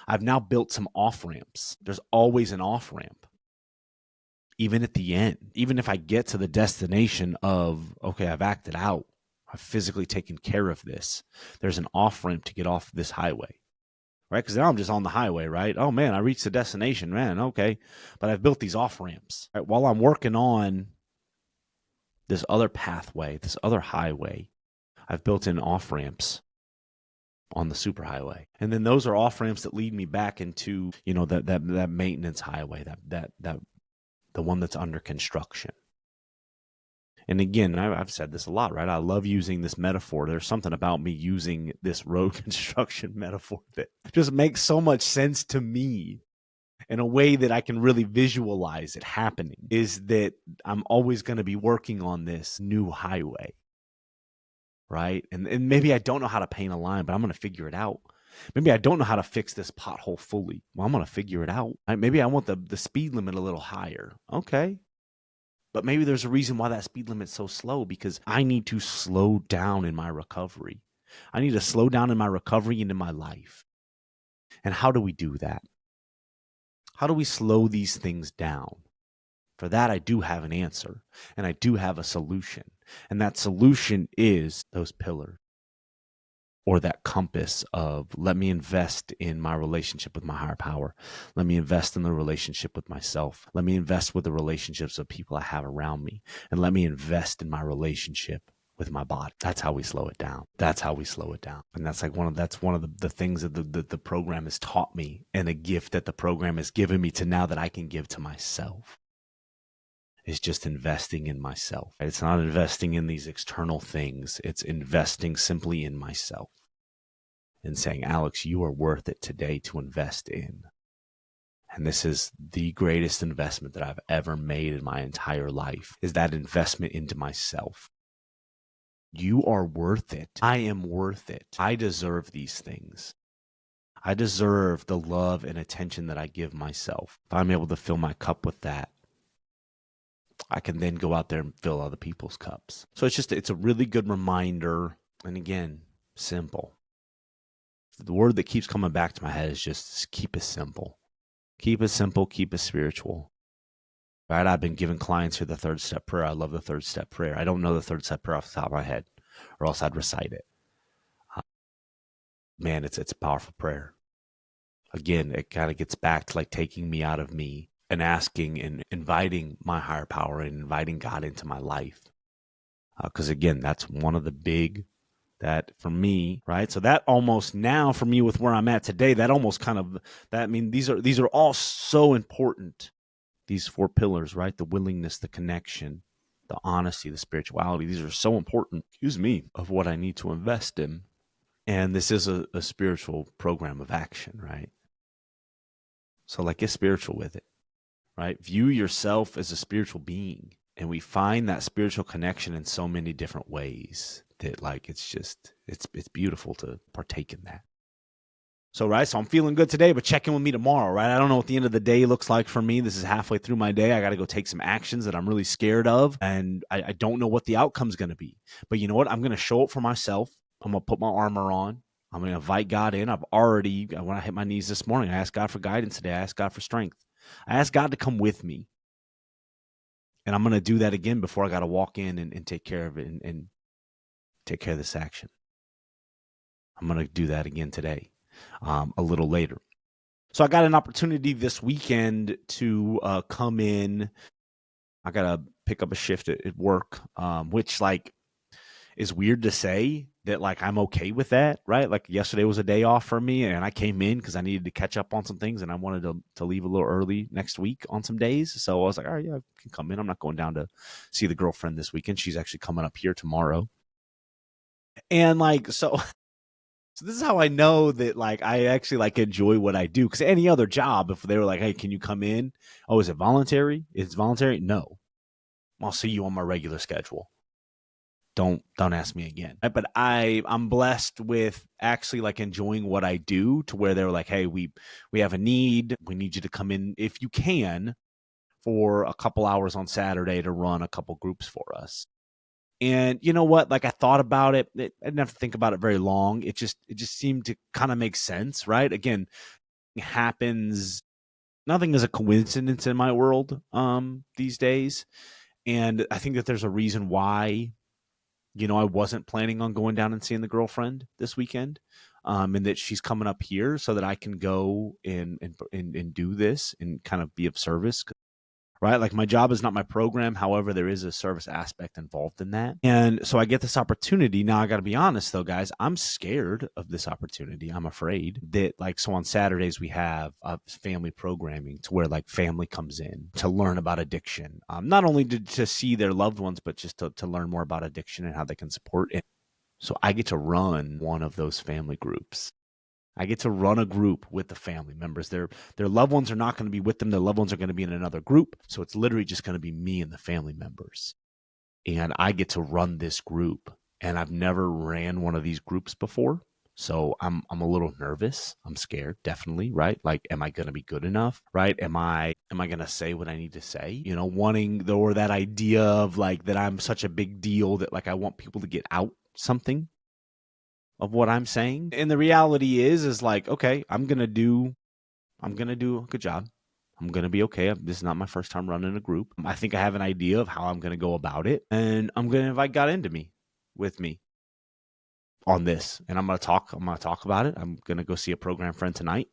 I've now built some off ramps. There's always an off ramp. Even at the end, even if I get to the destination of, okay, I've acted out, I've physically taken care of this, there's an off ramp to get off this highway. Right? Because now I'm just on the highway, right? Oh, man, I reached the destination, man, okay. But I've built these off-ramps. Right? While I'm working on this other pathway, this other highway, I've built in off-ramps on the superhighway. And then those are off-ramps that lead me back into, that maintenance highway, that the one that's under construction. And again, I've said this a lot, right? I love using this metaphor. There's something about me using this road construction metaphor that just makes so much sense to me in a way that I can really visualize it happening, is that I'm always going to be working on this new highway, right? And maybe I don't know how to paint a line, but I'm going to figure it out. Maybe I don't know how to fix this pothole fully. Well, I'm going to figure it out. Maybe I want the speed limit a little higher. Okay. But maybe there's a reason why that speed limit's so slow, because I need to slow down in my recovery. I need to slow down in my recovery and in my life. And how do we do that? How do we slow these things down? For that, I do have an answer, and I do have a solution. And that solution is those pillars, or that compass of, let me invest in my relationship with my higher power. Let me invest in the relationship with myself. Let me invest with the relationships of people I have around me. And let me invest in my relationship with my body. That's how we slow it down. That's how we slow it down. And that's one of the things that the program has taught me, and a gift that the program has given me to now that I can give to myself, is just investing in myself. It's not investing in these external things. It's investing simply in myself and saying, Alex, you are worth it today to invest in. And this is the greatest investment that I've ever made in my entire life, is that investment into myself. You are worth it. I am worth it. I deserve these things. I deserve the love and attention that I give myself. If I'm able to fill my cup with that, I can then go out there and fill other people's cups. So it's a really good reminder. And again, simple. The word that keeps coming back to my head is just keep it simple. Keep it simple, keep it spiritual. Right? I've been giving clients here the third step prayer. I love the third step prayer. I don't know the third step prayer off the top of my head, or else I'd recite it. Man, it's a powerful prayer. Again, it kind of gets back to like taking me out of me and asking and inviting my higher power and inviting God into my life. Because again, that's one of the big, that for me, right? So that almost now for me with where I'm at today, that almost kind of, that, I mean, these are all so important. These 4 pillars, right? The willingness, the connection, the honesty, the spirituality. These are so important, of what I need to invest in. And this is a spiritual program of action, right? So like, get spiritual with it, right? View yourself as a spiritual being. And we find that spiritual connection in so many different ways that like, it's beautiful to partake in that. So, right, so I'm feeling good today, but check in with me tomorrow, right? I don't know what the end of the day looks like for me. This is halfway through my day. I got to go take some actions that I'm really scared of, and I don't know what the outcome's going to be. But you know what? I'm going to show up for myself. I'm going to put my armor on. I'm going to invite God in. When I hit my knees this morning, I asked God for guidance today. I asked God for strength. I asked God to come with me. And I'm going to do that again before I got to walk in and take care of it and take care of this action. I'm going to do that again today, a little later. So I got an opportunity this weekend to come in. I got to pick up a shift at work, which like is weird to say that like I'm okay with that, right? Like yesterday was a day off for me, and I came in because I needed to catch up on some things, and I wanted to leave a little early next week on some days. So I was like, all right, yeah, I can come in. I'm not going down to see the girlfriend this weekend. She's actually coming up here tomorrow. And like, so this is how I know that like I actually like enjoy what I do. Because any other job, if they were like, hey, can you come in? Oh, is it voluntary? It's voluntary? No. I'll see you on my regular schedule. Don't ask me again. But I'm blessed with actually like enjoying what I do, to where they're like, hey, we have a need. We need you to come in if you can for a couple hours on Saturday to run a couple groups for us. And you know what? Like I thought about it. I didn't have to think about it very long. It just seemed to kind of make sense, right? Again, it happens. Nothing is a coincidence in my world these days. And I think that there's a reason why, I wasn't planning on going down and seeing the girlfriend this weekend, and that she's coming up here so that I can go and do this and kind of be of service. Right? Like my job is not my program. However, there is a service aspect involved in that. And so I get this opportunity. Now I got to be honest though, guys, I'm scared of this opportunity. I'm afraid that like, so on Saturdays we have family programming to where like family comes in to learn about addiction. Not only to see their loved ones, but just to learn more about addiction and how they can support it. So I get to run one of those family groups. I get to run a group with the family members. Their loved ones are not going to be with them. Their loved ones are going to be in another group. So it's literally just going to be me and the family members. And I get to run this group. And I've never ran one of these groups before. So I'm a little nervous. I'm scared, definitely, right? Like, am I gonna be good enough? Right? Am I gonna say what I need to say? Wanting or that idea of like that I'm such a big deal that like I want people to get out something of what I'm saying. And the reality is like, okay, I'm gonna do a good job. I'm gonna be okay. This is not my first time running a group. I think I have an idea of how I'm gonna go about it, and I'm gonna invite God into me, with me on this, and I'm gonna talk. I'm gonna talk about it. I'm gonna go see a program friend tonight,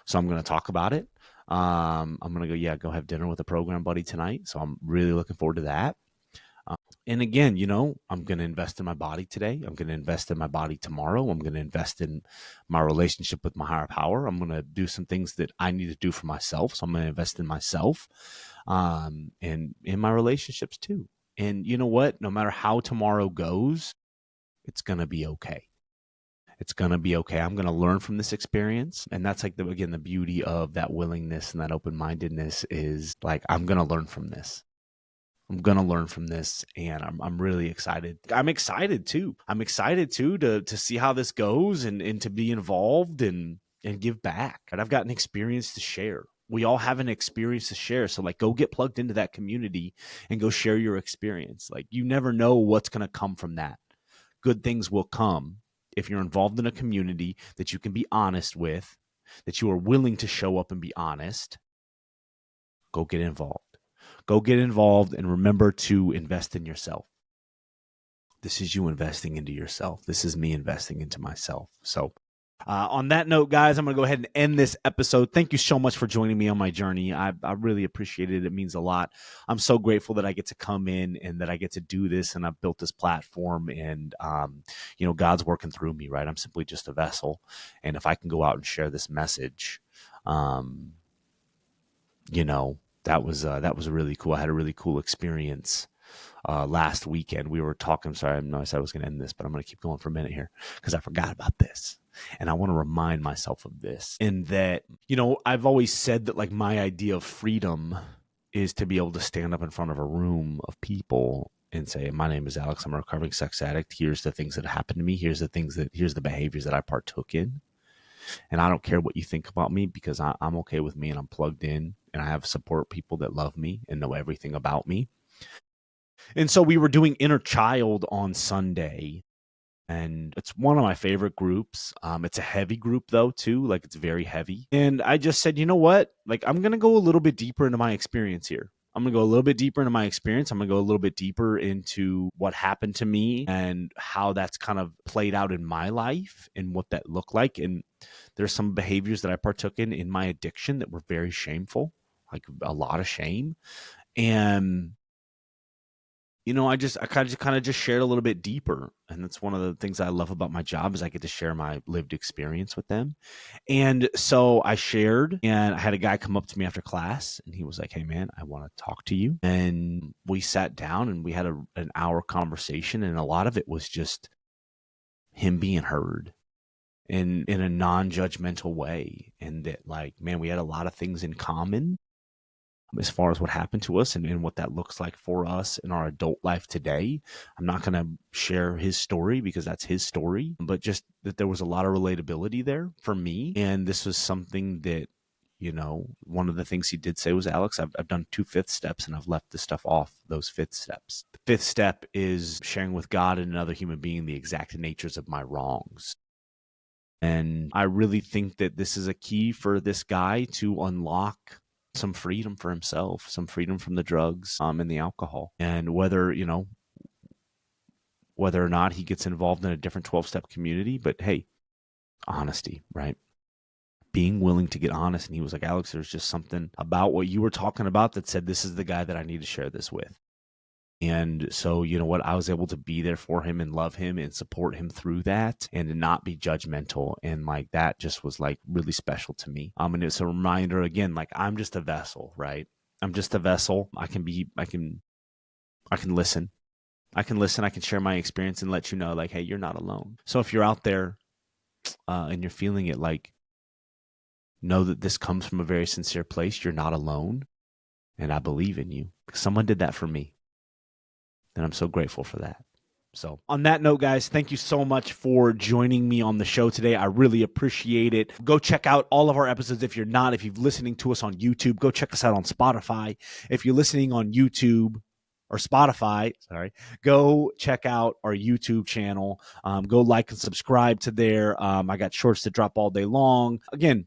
so I'm gonna talk about it. I'm gonna go have dinner with a program buddy tonight, so I'm really looking forward to that. And again, I'm going to invest in my body today. I'm going to invest in my body tomorrow. I'm going to invest in my relationship with my higher power. I'm going to do some things that I need to do for myself. So I'm going to invest in myself, and in my relationships too. And you know what? No matter how tomorrow goes, it's going to be okay. It's going to be okay. I'm going to learn from this experience. And that's like, the beauty of that willingness and that open-mindedness is like, I'm going to learn from this. I'm gonna learn from this, and I'm really excited. I'm excited too. I'm excited too to see how this goes and to be involved and give back. And I've got an experience to share. We all have an experience to share. So like, go get plugged into that community and go share your experience. Like, you never know what's gonna come from that. Good things will come if you're involved in a community that you can be honest with, that you are willing to show up and be honest. Go get involved. Go get involved, and remember to invest in yourself. This is you investing into yourself. This is me investing into myself. So on that note, guys, I'm going to go ahead and end this episode. Thank you so much for joining me on my journey. I really appreciate it. It means a lot. I'm so grateful that I get to come in and that I get to do this, and I've built this platform, and, God's working through me, right? I'm simply just a vessel. And if I can go out and share this message, that was really cool. I had a really cool experience last weekend. We were talking. Sorry, I said I was going to end this, but I'm going to keep going for a minute here because I forgot about this, and I want to remind myself of this. In that, I've always said that like my idea of freedom is to be able to stand up in front of a room of people and say, "My name is Alex. I'm a recovering sex addict. Here's the things that happened to me. Here's the behaviors that I partook in." And I don't care what you think about me because I'm okay with me, and I'm plugged in, and I have support people that love me and know everything about me. And so we were doing Inner Child on Sunday, and it's one of my favorite groups. It's a heavy group though too, like it's very heavy. And I just said, you know what? Like, I'm going to go a little bit deeper into my experience here. I'm going to go a little bit deeper into my experience. I'm going to go a little bit deeper into what happened to me and how that's kind of played out in my life and what that looked like. And there's some behaviors that I partook in my addiction that were very shameful, like a lot of shame. And I kind of just shared a little bit deeper. And that's one of the things I love about my job is I get to share my lived experience with them. And so I shared, and I had a guy come up to me after class, and he was like, "Hey man, I want to talk to you." And we sat down and we had an hour conversation. And a lot of it was just him being heard in a non-judgmental way. And that, like, man, we had a lot of things in common as far as what happened to us and what that looks like for us in our adult life today. I'm not going to share his story because that's his story, but just that there was a lot of relatability there for me. And this was something that, one of the things he did say was, "Alex, I've done 2 fifth steps and I've left this stuff off those 5th steps. The 5th step is sharing with God and another human being the exact natures of my wrongs." And I really think that this is a key for this guy to unlock some freedom for himself, some freedom from the drugs and the alcohol. And whether or not he gets involved in a different 12-step community, but hey, honesty, right? Being willing to get honest. And he was like, "Alex, there's just something about what you were talking about that said this is the guy that I need to share this with." And so, you know what? I was able to be there for him and love him and support him through that and to not be judgmental. And like, that just was like really special to me. And it's a reminder again, like, I'm just a vessel, right? I'm just a vessel. I can listen. I can listen. I can share my experience and let you know, like, hey, you're not alone. So if you're out there and you're feeling it, like, know that this comes from a very sincere place. You're not alone. And I believe in you. Someone did that for me. And I'm so grateful for that. So on that note, guys, thank you so much for joining me on the show today. I really appreciate it. Go check out all of our episodes. If you're listening to us on YouTube, go check us out on Spotify. If you're listening on YouTube or Spotify, go check out our YouTube channel. Go like and subscribe to there. I got shorts to drop all day long. Again,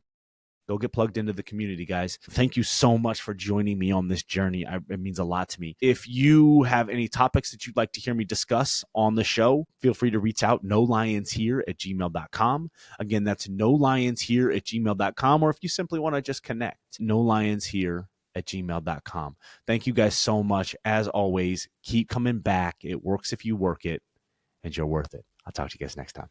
go get plugged into the community, guys. Thank you so much for joining me on this journey. It means a lot to me. If you have any topics that you'd like to hear me discuss on the show, feel free to reach out, nolionshere@gmail.com. Again, that's nolionshere@gmail.com. Or if you simply want to just connect, nolionshere@gmail.com. Thank you guys so much. As always, keep coming back. It works if you work it, and you're worth it. I'll talk to you guys next time.